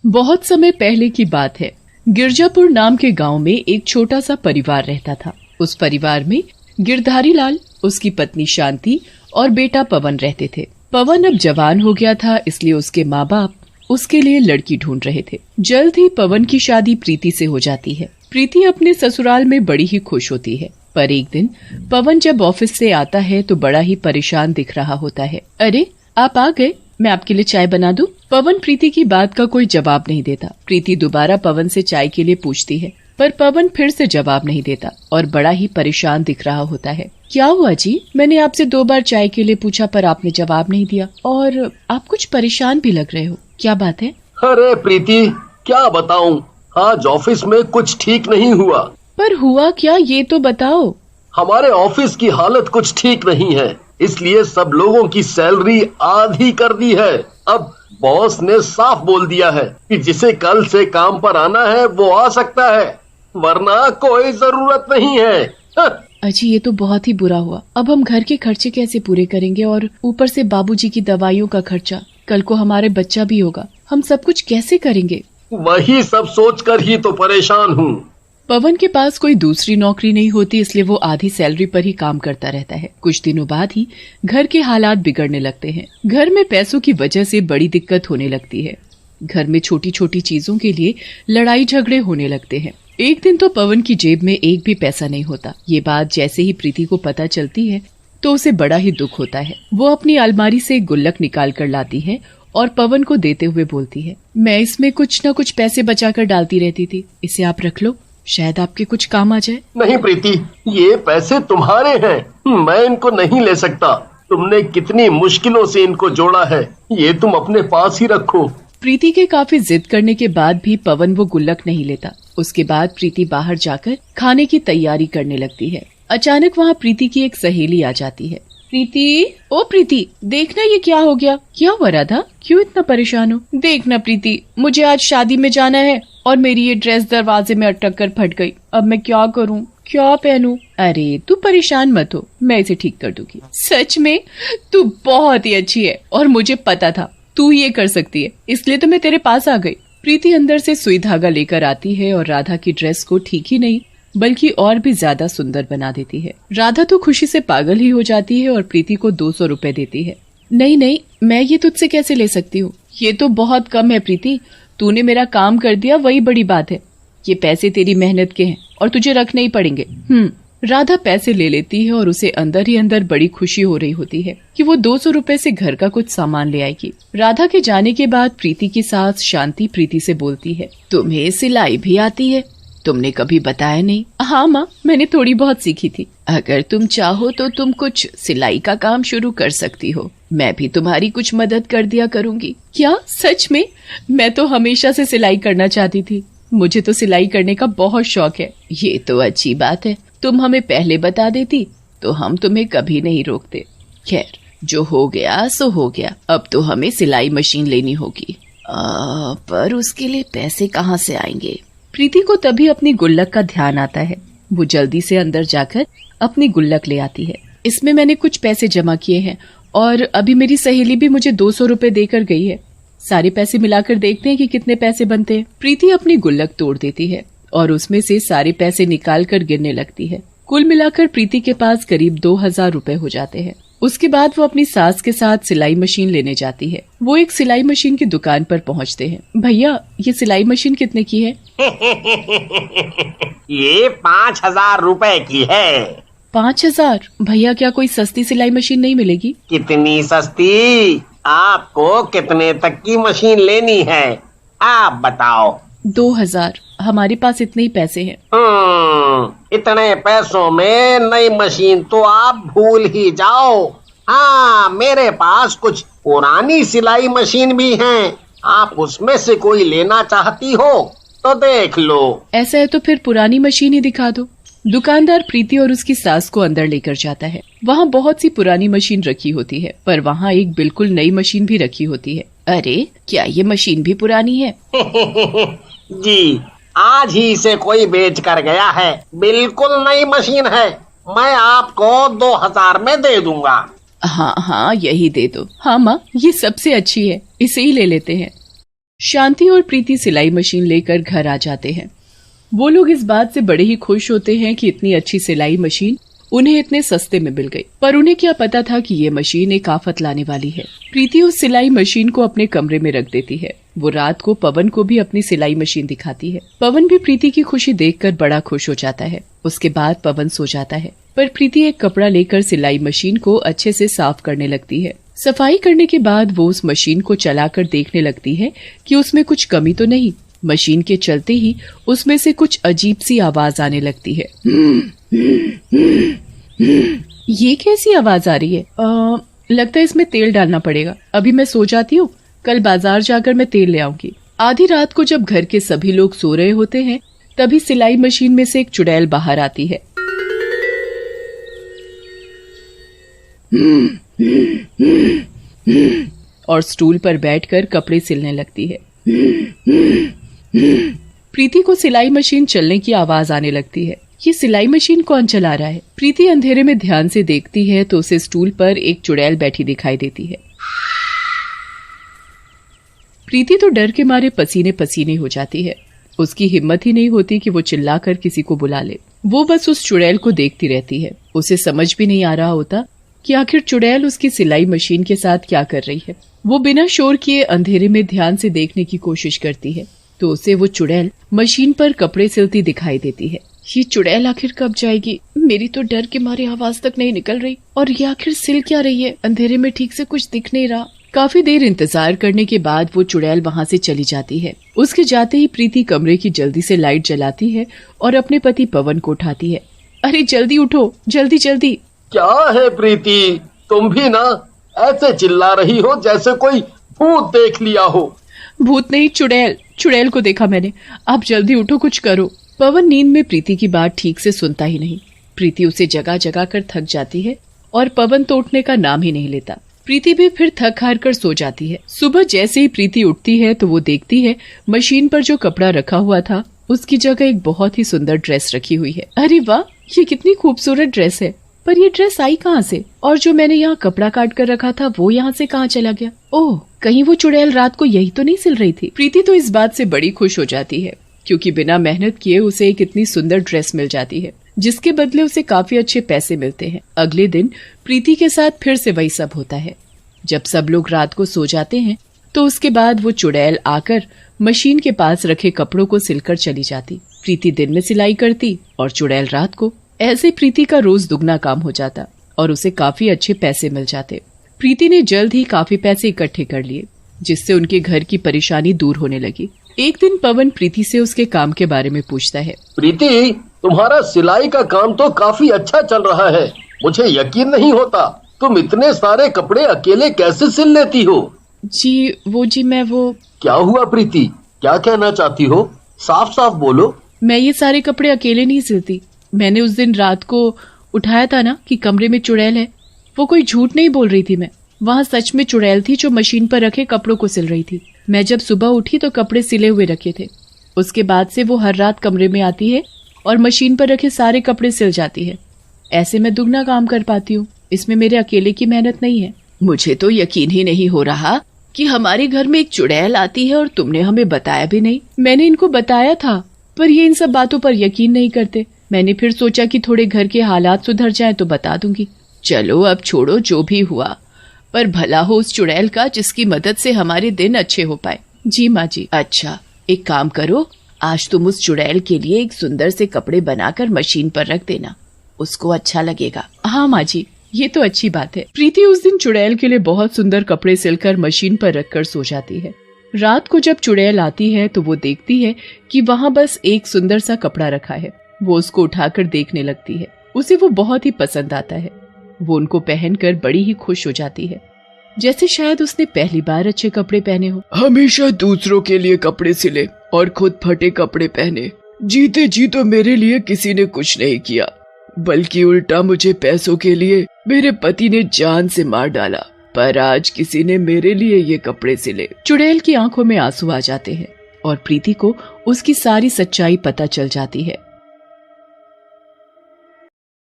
बहुत समय पहले की बात है। गिरजापुर नाम के गांव में एक छोटा सा परिवार रहता था। उस परिवार में गिरधारी लाल, उसकी पत्नी शांति और बेटा पवन रहते थे। पवन अब जवान हो गया था, इसलिए उसके माँ बाप उसके लिए लड़की ढूंढ रहे थे। जल्द ही पवन की शादी प्रीति से हो जाती है। प्रीति अपने ससुराल में बड़ी ही खुश होती है, पर एक दिन पवन जब ऑफिस से आता है तो बड़ा ही परेशान दिख रहा होता है। अरे, आप आ गए, मैं आपके लिए चाय बना दूं? पवन प्रीति की बात का कोई जवाब नहीं देता। प्रीति दोबारा पवन से चाय के लिए पूछती है, पर पवन फिर से जवाब नहीं देता और बड़ा ही परेशान दिख रहा होता है। क्या हुआ जी? मैंने आपसे 2 बार चाय के लिए पूछा पर आपने जवाब नहीं दिया और आप कुछ परेशान भी लग रहे हो। क्या बात है? अरे प्रीति, क्या बताऊं, आज ऑफिस में कुछ ठीक नहीं हुआ। पर हुआ क्या, ये तो बताओ। हमारे ऑफिस की हालत कुछ ठीक नहीं है, इसलिए सब लोगों की सैलरी आधी कर दी है। अब बॉस ने साफ बोल दिया है कि जिसे कल से काम पर आना है वो आ सकता है, वरना कोई जरूरत नहीं है। अजी, ये तो बहुत ही बुरा हुआ। अब हम घर के खर्चे कैसे पूरे करेंगे और ऊपर से बाबूजी की दवाइयों का खर्चा, कल को हमारे बच्चा भी होगा, हम सब कुछ कैसे करेंगे? वही सब सोचकर ही तो परेशान हूँ। पवन के पास कोई दूसरी नौकरी नहीं होती, इसलिए वो आधी सैलरी पर ही काम करता रहता है। कुछ दिनों बाद ही घर के हालात बिगड़ने लगते हैं। घर में पैसों की वजह से बड़ी दिक्कत होने लगती है। घर में छोटी छोटी चीजों के लिए लड़ाई झगड़े होने लगते हैं। एक दिन तो पवन की जेब में एक भी पैसा नहीं होता। ये बात जैसे ही प्रीति को पता चलती है तो उसे बड़ा ही दुख होता है। वो अपनी अलमारी से एक गुल्लक निकाल कर लाती है और पवन को देते हुए बोलती है, मैं इसमें कुछ न कुछ पैसे बचा कर डालती रहती थी, इसे आप रख लो, शायद आपके कुछ काम आ जाए। नहीं प्रीति, ये पैसे तुम्हारे हैं, मैं इनको नहीं ले सकता। तुमने कितनी मुश्किलों से इनको जोड़ा है, ये तुम अपने पास ही रखो। प्रीति के काफी जिद करने के बाद भी पवन वो गुल्लक नहीं लेता। उसके बाद प्रीति बाहर जाकर खाने की तैयारी करने लगती है। अचानक वहाँ प्रीति की एक सहेली आ जाती है। प्रीति, ओ प्रीति, देखना ये क्या हो गया? क्या हुआ राधा, क्यों इतना परेशान हो? देखना प्रीति, मुझे आज शादी में जाना है और मेरी ये ड्रेस दरवाजे में अटक कर फट गई। अब मैं क्या करूं, क्या पहनूं? अरे तू परेशान मत हो, मैं इसे ठीक कर दूंगी। सच में तू बहुत ही अच्छी है और मुझे पता था तू ये कर सकती है, इसलिए तो मैं तेरे पास आ गई। प्रीति अंदर से सुई धागा लेकर आती है और राधा की ड्रेस को ठीक ही नहीं बल्कि और भी ज्यादा सुंदर बना देती है। राधा तो खुशी से पागल ही हो जाती है और प्रीति को 200 रुपए देती है। नहीं नहीं, मैं ये तुझसे कैसे ले सकती हूँ, ये तो बहुत कम है प्रीति, तूने मेरा काम कर दिया वही बड़ी बात है। ये पैसे तेरी मेहनत के हैं और तुझे रखने ही पड़ेंगे। राधा पैसे ले लेती है और उसे अंदर ही अंदर बड़ी खुशी हो रही होती है कि वो 200 रुपए से घर का कुछ सामान ले आएगी। राधा के जाने के बाद प्रीति की सास शांति प्रीति से बोलती है, तुम्हें सिलाई भी आती है? तुमने कभी बताया नहीं। हाँ माँ, मैंने थोड़ी बहुत सीखी थी। अगर तुम चाहो तो तुम कुछ सिलाई का काम शुरू कर सकती हो, मैं भी तुम्हारी कुछ मदद कर दिया करूँगी। क्या सच में? मैं तो हमेशा से सिलाई करना चाहती थी, मुझे तो सिलाई करने का बहुत शौक है। ये तो अच्छी बात है, तुम हमें पहले बता देती तो हम तुम्हें कभी नहीं रोकते। खैर, जो हो गया सो हो गया, अब तो हमें सिलाई मशीन लेनी होगी। पर उसके लिए पैसे कहाँ से आएंगे? प्रीति को तभी अपनी गुल्लक का ध्यान आता है। वो जल्दी से अंदर जाकर अपनी गुल्लक ले आती है। इसमें मैंने कुछ पैसे जमा किए हैं और अभी मेरी सहेली भी मुझे 200 रुपए देकर गई है। सारे पैसे मिलाकर देखते हैं कि कितने पैसे बनते हैं। प्रीति अपनी गुल्लक तोड़ देती है और उसमें से सारे पैसे निकाल कर गिनने लगती है। कुल मिलाकर प्रीति के पास करीब 2000 रुपए हो जाते हैं। उसके बाद वो अपनी सास के साथ सिलाई मशीन लेने जाती है। वो एक सिलाई मशीन की दुकान पर पहुंचते हैं। भैया, ये सिलाई मशीन कितने की है? ये 5000 रुपए की है। 5000? भैया, क्या कोई सस्ती सिलाई मशीन नहीं मिलेगी? कितनी सस्ती? आपको कितने तक की मशीन लेनी है, आप बताओ। 2000, हमारे पास इतने ही पैसे हैं। इतने पैसों में नई मशीन तो आप भूल ही जाओ। हाँ, मेरे पास कुछ पुरानी सिलाई मशीन भी हैं। आप उसमें से कोई लेना चाहती हो तो देख लो। ऐसा है तो फिर पुरानी मशीन ही दिखा दो। दुकानदार प्रीति और उसकी सास को अंदर लेकर जाता है। वहाँ बहुत सी पुरानी मशीन रखी होती है, पर वहाँ एक बिल्कुल नई मशीन भी रखी होती है। अरे, क्या ये मशीन भी पुरानी है? जी, आज ही इसे कोई बेच कर गया है, बिल्कुल नई मशीन है। मैं आपको 2000 में दे दूंगा। हाँ हाँ, यही दे दो। हाँ माँ, ये सबसे अच्छी है, इसे ही ले लेते हैं। शांति और प्रीति सिलाई मशीन लेकर घर आ जाते हैं। वो लोग इस बात से बड़े ही खुश होते हैं कि इतनी अच्छी सिलाई मशीन उन्हें इतने सस्ते में मिल गई, पर उन्हें क्या पता था कि ये मशीन एक आफत लाने वाली है। प्रीति उस सिलाई मशीन को अपने कमरे में रख देती है। वो रात को पवन को भी अपनी सिलाई मशीन दिखाती है। पवन भी प्रीति की खुशी देखकर बड़ा खुश हो जाता है। उसके बाद पवन सो जाता है, पर प्रीति एक कपड़ा लेकर सिलाई मशीन को अच्छे से साफ करने लगती है। सफाई करने के बाद वो उस मशीन को चलाकर देखने लगती है कि उसमें कुछ कमी तो नहीं। मशीन के चलते ही उसमें से कुछ अजीब सी आवाज आने लगती है। ये कैसी आवाज आ रही है? लगता है इसमें तेल डालना पड़ेगा। अभी मैं सो जाती हूँ, कल बाजार जाकर मैं तेल ले आऊंगी। आधी रात को जब घर के सभी लोग सो रहे होते हैं, तभी सिलाई मशीन में से एक चुड़ैल बाहर आती है। और स्टूल पर बैठकर कपड़े सिलने लगती है। प्रीति को सिलाई मशीन चलने की आवाज आने लगती है। ये सिलाई मशीन कौन चला रहा है? प्रीति अंधेरे में ध्यान से देखती है तो उसे स्टूल पर एक चुड़ैल बैठी दिखाई देती है। प्रीति तो डर के मारे पसीने पसीने हो जाती है। उसकी हिम्मत ही नहीं होती कि वो चिल्लाकर किसी को बुला ले। वो बस उस चुड़ैल को देखती रहती है। उसे समझ भी नहीं आ रहा होता कि आखिर चुड़ैल उसकी सिलाई मशीन के साथ क्या कर रही है। वो बिना शोर किए अंधेरे में ध्यान से देखने की कोशिश करती है तो उसे वो चुड़ैल मशीन पर कपड़े सिलती दिखाई देती है। ये चुड़ैल आखिर कब जाएगी? मेरी तो डर के मारे आवाज तक नहीं निकल रही, और ये आखिर सिल क्या रही है? अंधेरे में ठीक से कुछ दिख नहीं रहा। काफी देर इंतजार करने के बाद वो चुड़ैल वहाँ से चली जाती है। उसके जाते ही प्रीति कमरे की जल्दी से लाइट जलाती है और अपने पति पवन को उठाती है। अरे जल्दी उठो, जल्दी जल्दी। क्या है प्रीति, तुम भी ना ऐसे चिल्ला रही हो जैसे कोई भूत देख लिया हो। भूत नहीं, चुड़ैल। चुड़ैल को देखा मैंने। आप जल्दी उठो, कुछ करो। पवन नींद में प्रीति की बात ठीक से सुनता ही नहीं। प्रीति उसे जगा जगा कर थक जाती है और पवन तो उठने का नाम ही नहीं लेता। प्रीति भी फिर थक हार कर सो जाती है। सुबह जैसे ही प्रीति उठती है तो वो देखती है मशीन पर जो कपड़ा रखा हुआ था उसकी जगह एक बहुत ही सुंदर ड्रेस रखी हुई है। अरे वाह, ये कितनी खूबसूरत ड्रेस है, पर ये ड्रेस आई कहाँ से? और जो मैंने यहाँ कपड़ा काट कर रखा था वो यहाँ से कहाँ चला गया? ओह, कहीं वो चुड़ैल रात को यही तो नहीं सिल रही थी। प्रीति तो इस बात से बड़ी खुश हो जाती है क्योंकि बिना मेहनत किए उसे एक इतनी सुंदर ड्रेस मिल जाती है, जिसके बदले उसे काफी अच्छे पैसे मिलते हैं। अगले दिन प्रीति के साथ फिर से वही सब होता है। जब सब लोग रात को सो जाते हैं तो उसके बाद वो चुड़ैल आकर मशीन के पास रखे कपड़ों को सिलकर चली जाती। प्रीति दिन में सिलाई करती और चुड़ैल रात को। ऐसे प्रीति का रोज दुगना काम हो जाता और उसे काफी अच्छे पैसे मिल जाते। प्रीति ने जल्द ही काफी पैसे इकट्ठे कर लिए, जिससे उनके घर की परेशानी दूर होने लगी। एक दिन पवन प्रीति से उसके काम के बारे में पूछता है। प्रीति, तुम्हारा सिलाई का काम तो काफी अच्छा चल रहा है। मुझे यकीन नहीं होता तुम इतने सारे कपड़े अकेले कैसे सिल लेती हो। जी मैं क्या हुआ प्रीति, क्या कहना चाहती हो? साफ साफ बोलो। मैं ये सारे कपड़े अकेले नहीं सिलती। मैंने उस दिन रात को उठाया था ना कि कमरे में चुड़ैल है, वो कोई झूठ नहीं बोल रही थी मैं। वहाँ सच में चुड़ैल थी जो मशीन पर रखे कपड़ों को सिल रही थी। मैं जब सुबह उठी तो कपड़े सिले हुए रखे थे। उसके बाद से वो हर रात कमरे में आती है और मशीन पर रखे सारे कपड़े सिल जाती है। ऐसे मैं दुगना काम कर पाती हूँ। इसमें मेरे अकेले की मेहनत नहीं है। मुझे तो यकीन ही नहीं हो रहा कि हमारे घर में एक चुड़ैल आती है और तुमने हमें बताया भी नहीं। मैंने इनको बताया था, पर ये इन सब बातों पर यकीन नहीं करते। मैंने फिर सोचा कि थोड़े घर के हालात सुधर जाएं तो बता दूंगी। चलो अब छोड़ो जो भी हुआ, पर भला हो उस चुड़ैल का जिसकी मदद से हमारे दिन अच्छे हो पाए। जी माँ जी। अच्छा, एक काम करो, आज तुम उस चुड़ैल के लिए एक सुंदर से कपड़े बनाकर मशीन पर रख देना, उसको अच्छा लगेगा। हाँ माँ जी, ये तो अच्छी बात है। प्रीति उस दिन चुड़ैल के लिए बहुत सुंदर कपड़े सिलकर मशीन पर रखकर सो जाती है। रात को जब चुड़ैल आती है तो वो देखती है कि वहाँ बस एक सुंदर सा कपड़ा रखा है। वो उसको उठाकर देखने लगती है। उसे वो बहुत ही पसंद आता है। वो उनको पहनकर बड़ी ही खुश हो जाती है, जैसे शायद उसने पहली बार अच्छे कपड़े पहने हो। हमेशा दूसरों के लिए कपड़े सिले और खुद फटे कपड़े पहने। जीते जी तो मेरे लिए किसी ने कुछ नहीं किया, बल्कि उल्टा मुझे पैसों के लिए मेरे पति ने जान से मार डाला। पर आज किसी ने मेरे लिए ये कपड़े सिले। चुड़ैल की आंखों में आंसू आ जाते हैं और प्रीति को उसकी सारी सच्चाई पता चल जाती है।